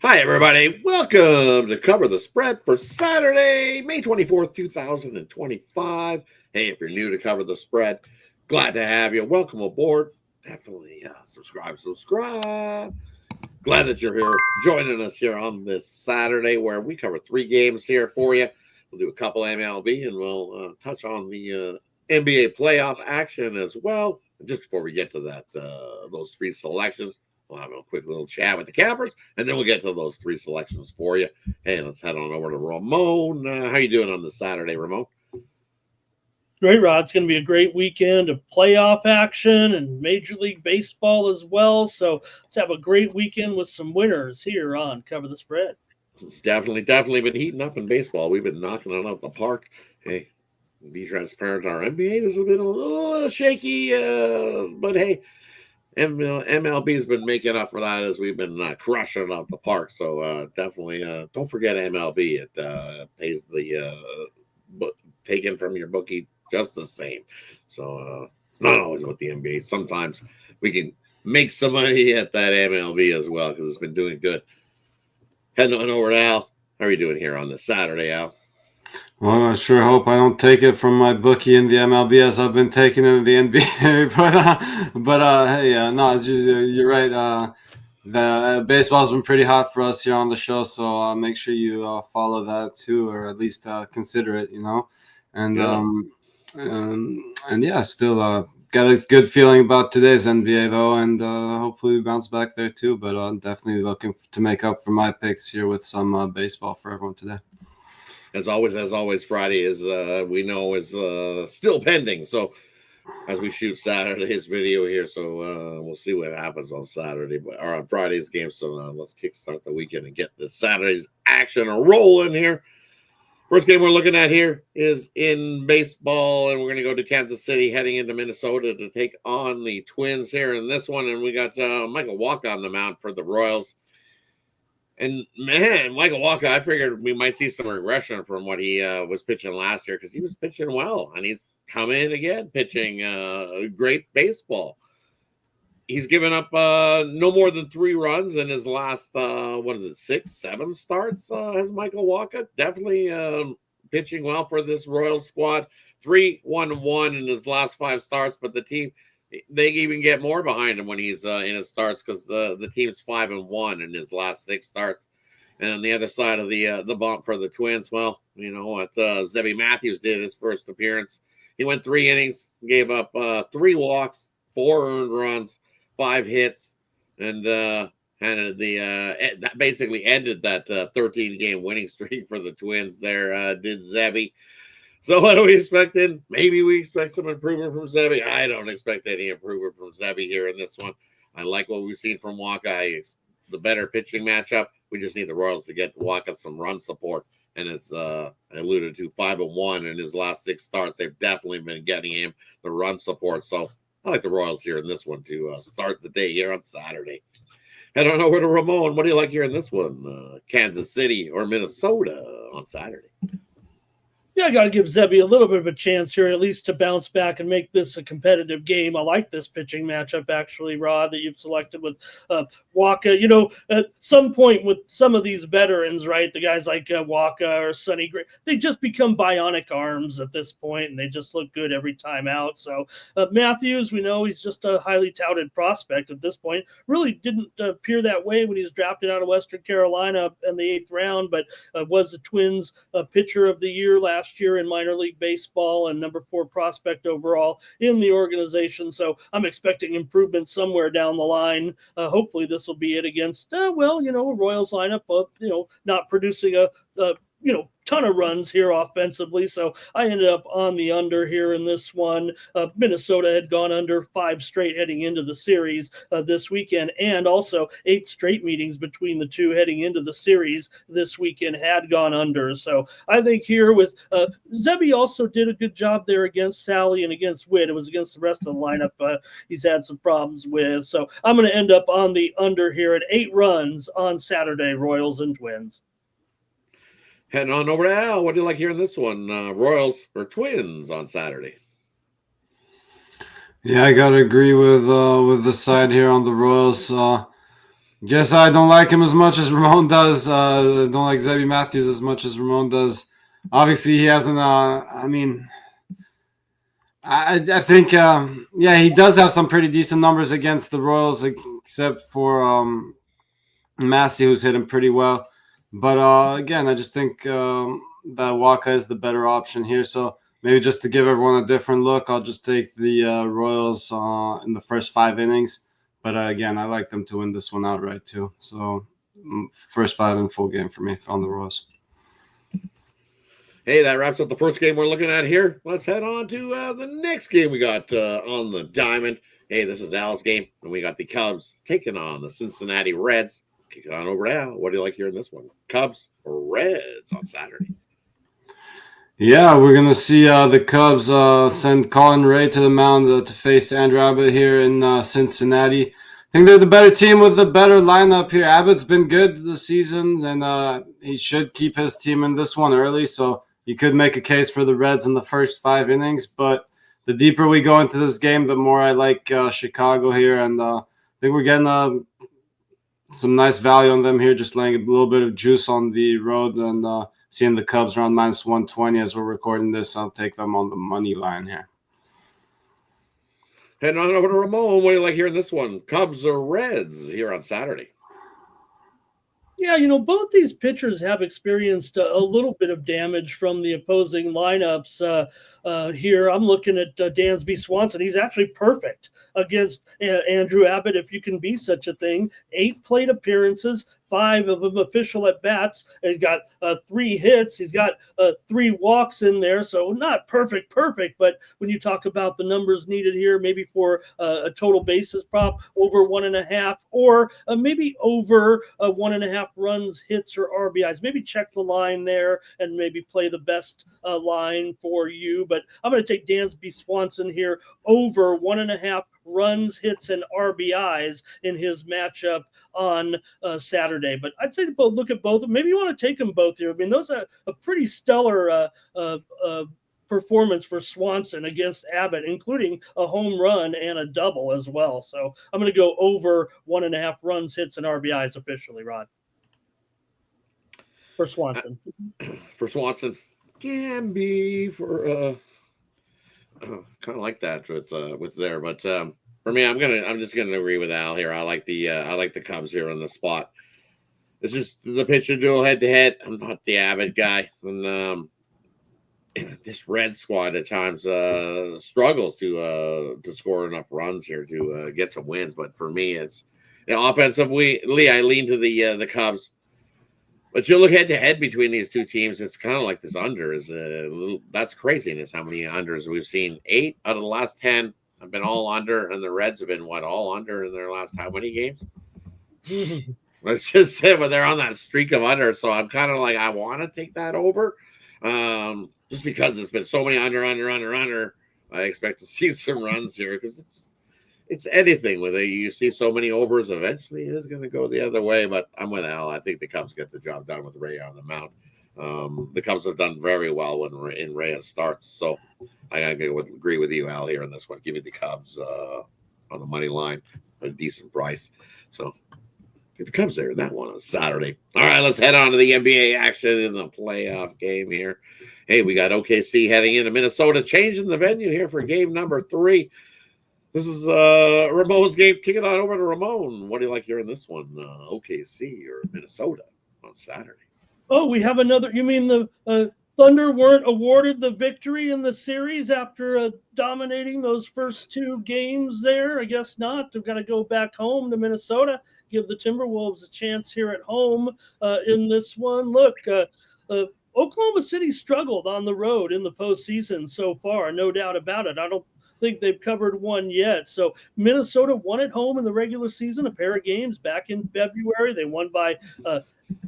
Hi, everybody. Welcome to Cover the Spread for Saturday, May 24th, 2025. Hey, if you're new to Cover the Spread, glad to have you. Welcome aboard. Definitely subscribe. Glad that you're here joining us here on this Saturday where we cover 3 games here for you. We'll do a couple MLB and we'll touch on the NBA playoff action as well. Just before we get to that, those 3 selections, we'll have a quick little chat with the cappers, and then we'll get to those 3 selections for you. Hey, let's head on over to Ramon. How you doing on this Saturday, Ramon? Great, Rod. It's going to be a great weekend of playoff action and Major League Baseball as well. So let's have a great weekend with some winners here on Cover the Spread. Definitely been heating up in baseball. We've been knocking it out the park. Hey, be transparent, our NBA has been a little shaky, but hey, MLB has been making up for that as we've been crushing up the park. So definitely don't forget MLB. It pays the taken from your bookie just the same. So it's not always with the NBA. Sometimes we can make some money at that MLB as well because it's been doing good. Heading on over to Al. How are you doing here on this Saturday, Al? Well, I sure hope I don't take it from my bookie in the MLB as I've been taking it in the NBA. Hey, no, you're right. The baseball's been pretty hot for us here on the show, so make sure you follow that too, or at least consider it. And yeah, still got a good feeling about today's NBA though, and hopefully we bounce back there too. But definitely looking to make up for my picks here with some baseball for everyone today. As always, Friday is we know is still pending. So as we shoot Saturday's video here, so we'll see what happens on Saturday, or on Friday's game. So let's kickstart the weekend and get this Saturday's action rolling here. First game we're looking at here is in baseball, and we're going to go to Kansas City, heading into Minnesota to take on the Twins here in this one. And we got Michael Wacha on the mound for the Royals. And man, Michael Wacha, I figured we might see some regression from what he was pitching last year because he was pitching well, and he's come in again pitching great baseball. He's given up no more than 3 runs in his last 6, 7 starts. Has Michael Wacha definitely pitching well for this Royals squad. 3-1-1 in his last 5 starts, but the team, they even get more behind him when he's in his starts because the team's 5-1 in his last 6 starts. And on the other side of the bump for the Twins, well, you know what Zebby Matthews did his first appearance. He went 3 innings, gave up 3 walks, 4 earned runs, 5 hits, and that basically ended that 13-game winning streak for the Twins. There did Zebby. So what are we expecting? Maybe we expect some improvement from Zebby. I don't expect any improvement from Zebby here in this one. I like what we've seen from Wacha. The better pitching matchup. We just need the Royals to get Wacha some run support. And as I alluded to, 5-1 in his last 6 starts. They've definitely been getting him the run support. So I like the Royals here in this one to start the day here on Saturday. Head on over to Ramon. What do you like here in this one? Kansas City or Minnesota on Saturday? Yeah, I got to give Zebby a little bit of a chance here, at least to bounce back and make this a competitive game. I like this pitching matchup, actually, Rod, that you've selected with Wacha. You know, at some point with some of these veterans, right, the guys like Wacha or Sonny Gray, they just become bionic arms at this point, and they just look good every time out. So Matthews, we know he's just a highly touted prospect at this point. Really didn't appear that way when he was drafted out of Western Carolina in the 8th round, but was the Twins pitcher of the year last year in minor league baseball and number 4 prospect overall in the organization. So I'm expecting improvement somewhere down the line. Hopefully this will be it against, a Royals lineup of, not producing a ton of runs here offensively. So I ended up on the under here in this one. Minnesota had gone under 5 straight heading into the series this weekend, and also 8 straight meetings between the two heading into the series this weekend had gone under. So I think here with Zebby also did a good job there against Sally and against Witt. It was against the rest of the lineup he's had some problems with. So I'm going to end up on the under here at 8 runs on Saturday, Royals and Twins. Heading on over to Al. What do you like here in this one? Royals or Twins on Saturday? Yeah, I gotta agree with the side here on the Royals. Guess I don't like him as much as Ramon does. Don't like Zebby Matthews as much as Ramon does. Obviously, he hasn't. I think, he does have some pretty decent numbers against the Royals, except for Massey, who's hit him pretty well. But again, I just think that Waka is the better option here. So maybe just to give everyone a different look, I'll just take the Royals in the first 5 innings. But again, I like them to win this one outright too. So first 5 in full game for me on the Royals. Hey, that wraps up the first game we're looking at here. Let's head on to the next game we got on the diamond. Hey, this is Al's game, and we got the Cubs taking on the Cincinnati Reds. Kick it on over to Al. What do you like hearing this one? Cubs or Reds on Saturday? Yeah, we're going to see the Cubs send Colin Ray to the mound to face Andrew Abbott here in Cincinnati. I think they're the better team with the better lineup here. Abbott's been good this season, and he should keep his team in this one early, so you could make a case for the Reds in the first 5 innings. But the deeper we go into this game, the more I like Chicago here, and I think we're getting some nice value on them here, just laying a little bit of juice on the road and seeing the Cubs around -120 as we're recording this. I'll take them on the money line here. Heading on over to Ramon. What do you like hearing this one? Cubs or Reds here on Saturday? Yeah, both these pitchers have experienced a little bit of damage from the opposing lineups. Here, I'm looking at Dansby Swanson. He's actually perfect against Andrew Abbott, if you can be such a thing. 8 plate appearances, 5 of them official at bats. He's got 3 hits. He's got 3 walks in there. So not perfect, but when you talk about the numbers needed here, maybe for a total bases prop over 1.5, or maybe over 1.5 runs, hits, or RBIs. Maybe check the line there and maybe play the best line for you. But I'm going to take Dansby Swanson here over 1.5 runs, hits, and RBIs in his matchup on Saturday. But I'd say to look at both. Maybe you want to take them both here. I mean, those are a pretty stellar performance for Swanson against Abbott, including a home run and a double as well. So I'm going to go over 1.5 runs, hits, and RBIs officially, Rod. For Swanson. Can be for kind of like that with there, but for me, I'm just gonna agree with Al here. I like the Cubs here on the spot. It's just the pitcher duel head to head. I'm not the Abbott guy, and this Red squad at times struggles to score enough runs here to get some wins. But for me, it's offensively, I lean to the Cubs. But you look head to head between these two teams, it's kind of like this under is that's craziness. How many unders we've seen? 8 out of the last 10 have been all under, and the Reds have been all under in their last how many games? Let's just say, but they're on that streak of under, so I'm kind of like I want to take that over, just because it's been so many under. I expect to see some runs here because it's anything with it. You see so many overs, eventually it is going to go the other way. But I'm with Al. I think the Cubs get the job done with Ray on the mound. The Cubs have done very well when Reyes starts. So I agree with you, Al, here in this one. Give me the Cubs on the money line at a decent price. So get the Cubs there in that one on Saturday. All right, let's head on to the NBA action in the playoff game here. Hey, we got OKC heading into Minnesota, changing the venue here for game number 3. This is Ramon's game. Kick it on over to Ramon. What do you like hearing this one? OKC or Minnesota on Saturday? Oh, we have another. You mean the Thunder weren't awarded the victory in the series after dominating those first 2 games there? I guess not. They've got to go back home to Minnesota, give the Timberwolves a chance here at home in this one. Look, Oklahoma City struggled on the road in the postseason so far, no doubt about it. I don't think they've covered one yet. So Minnesota won at home in the regular season, a pair of games back in February. They won by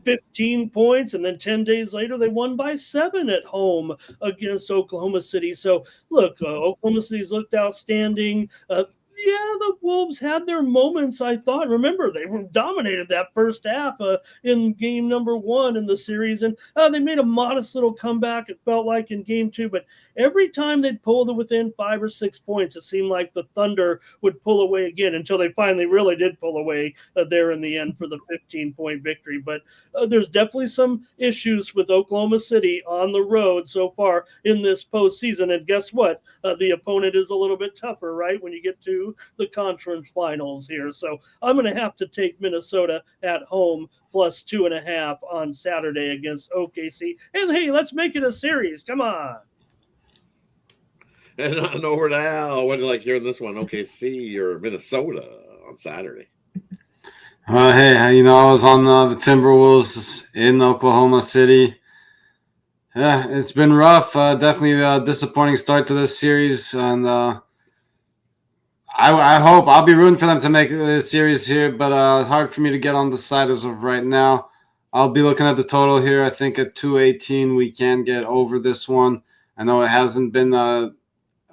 15 points, and then 10 days later they won by 7 at home against Oklahoma City. So look, Oklahoma City's looked outstanding. yeah, the Wolves had their moments, I thought. Remember, they were dominated that first half in game number 1 in the series, and they made a modest little comeback, it felt like, in game 2. But every time they'd pull to within 5 or 6 points, it seemed like the Thunder would pull away again until they finally really did pull away there in the end for the 15-point victory. But there's definitely some issues with Oklahoma City on the road so far in this postseason. And guess what? The opponent is a little bit tougher, right, when you get to the conference finals here. So I'm going to have to take Minnesota at home plus 2.5 on Saturday against OKC. And hey, let's make it a series. Come on. And over to Al. What do you like hearing this one? OKC or Minnesota on Saturday? Hey, I was on the Timberwolves in Oklahoma City. Yeah, it's been rough. Definitely a disappointing start to this series, and I hope I'll be rooting for them to make the series here, but it's hard for me to get on the side as of right now. I'll be looking at the total here. I think at 218 we can get over this one. I know it hasn't been a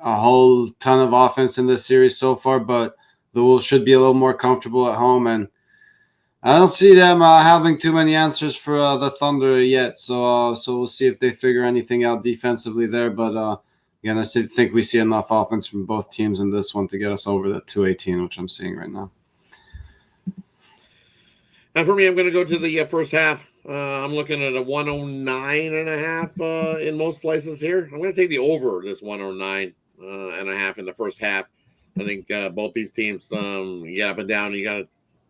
whole ton of offense in this series so far, but the Wolves should be a little more comfortable at home, and I don't see them having too many answers for the Thunder yet. So we'll see if they figure anything out defensively there. But again, I think we see enough offense from both teams in this one to get us over that 218, which I'm seeing right now. And for me, I'm going to go to the first half. I'm looking at a 109.5 in most places here. I'm going to take the over this 109.5 in the first half. I think both these teams, you get up and down.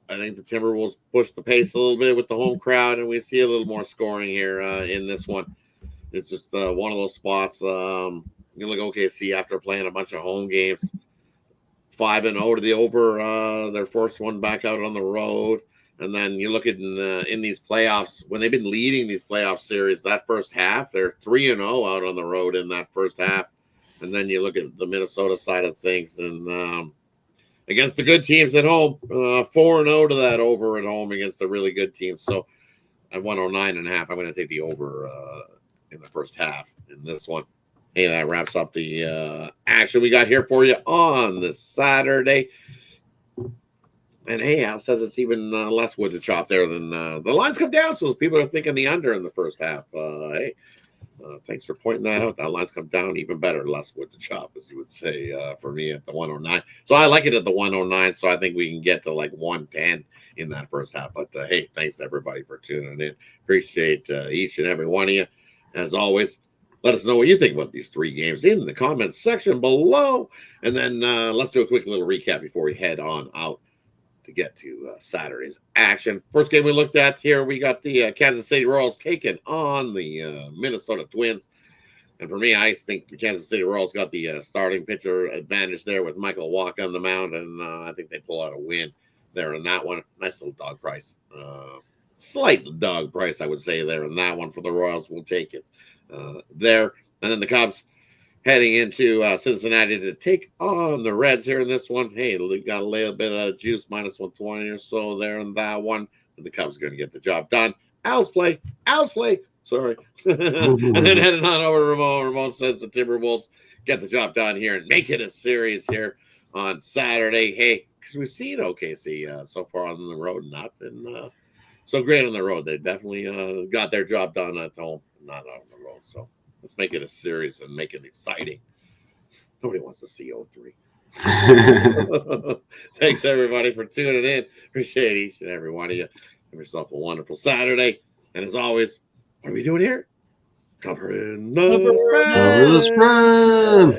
I think the Timberwolves push the pace a little bit with the home crowd, and we see a little more scoring here in this one. It's just one of those spots. You look at OKC after playing a bunch of home games, 5-0 to the over, their first one back out on the road. And then you look at in these playoffs, when they've been leading these playoff series, that first half, they're 3-0 out on the road in that first half. And then you look at the Minnesota side of things, and against the good teams at home, 4-0 to that over at home against the really good teams. So at 109.5, I'm going to take the over in the first half in this one. Hey, that wraps up the action we got here for you on this Saturday. And hey, Al says it's even less wood to chop there than the lines come down. So people are thinking the under in the first half. Hey, thanks for pointing that out. That lines come down even better, less wood to chop, as you would say for me at the 109. So I like it at the 109. So I think we can get to like 110 in that first half. But hey, thanks everybody for tuning in. Appreciate each and every one of you. As always, let us know what you think about these three games in the comments section below. And then let's do a quick little recap before we head on out to get to Saturday's action. First game we looked at here, we got the Kansas City Royals taking on the Minnesota Twins. And for me, I think the Kansas City Royals got the starting pitcher advantage there with Michael Wacha on the mound, and I think they pull out a win there in that one. Nice little dog price. Slight dog price, I would say, there in that one for the Royals. We'll take it there. And then the Cubs heading into Cincinnati to take on the Reds here in this one. Hey, they got a little bit of juice, minus 120 or so there in that one. And the Cubs are going to get the job done. Owls play. Sorry. And then heading on over to Ramon. Ramon says the Timberwolves get the job done here and make it a series here on Saturday. Hey, because we've seen OKC so far on the road, not been so great on the road. They definitely got their job done at home, not on the road. So let's make it a series and make it exciting. Nobody wants to see 0-3. Thanks, everybody, for tuning in. Appreciate each and every one of you. Have yourself a wonderful Saturday. And as always, what are we doing here? Covering the spread.